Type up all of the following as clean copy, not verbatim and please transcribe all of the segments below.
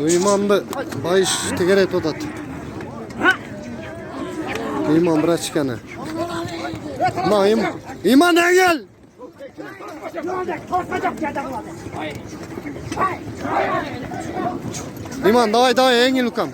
İmamdı bayış tegeret odat. İmam bırak çıkanı. İman ne gel? İman davay engin lukam.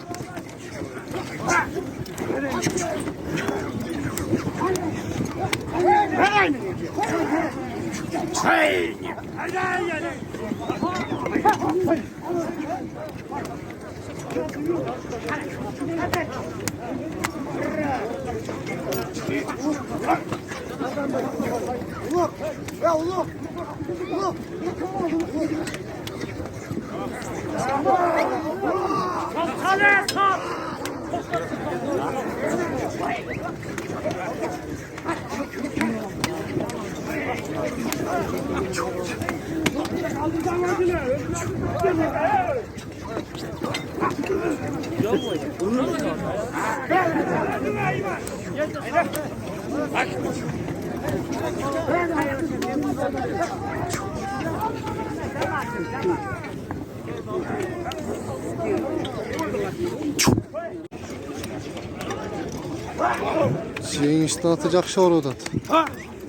Şeyin işte atacak şor odat.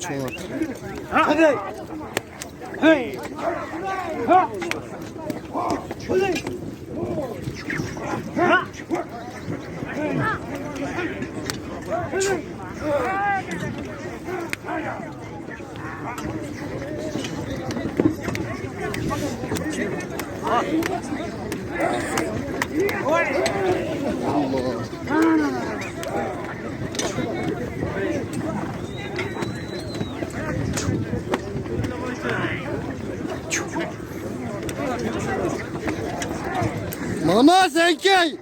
Çoğat. Hadi. Hey. Ha. Hadi. Ha. Mama senkey.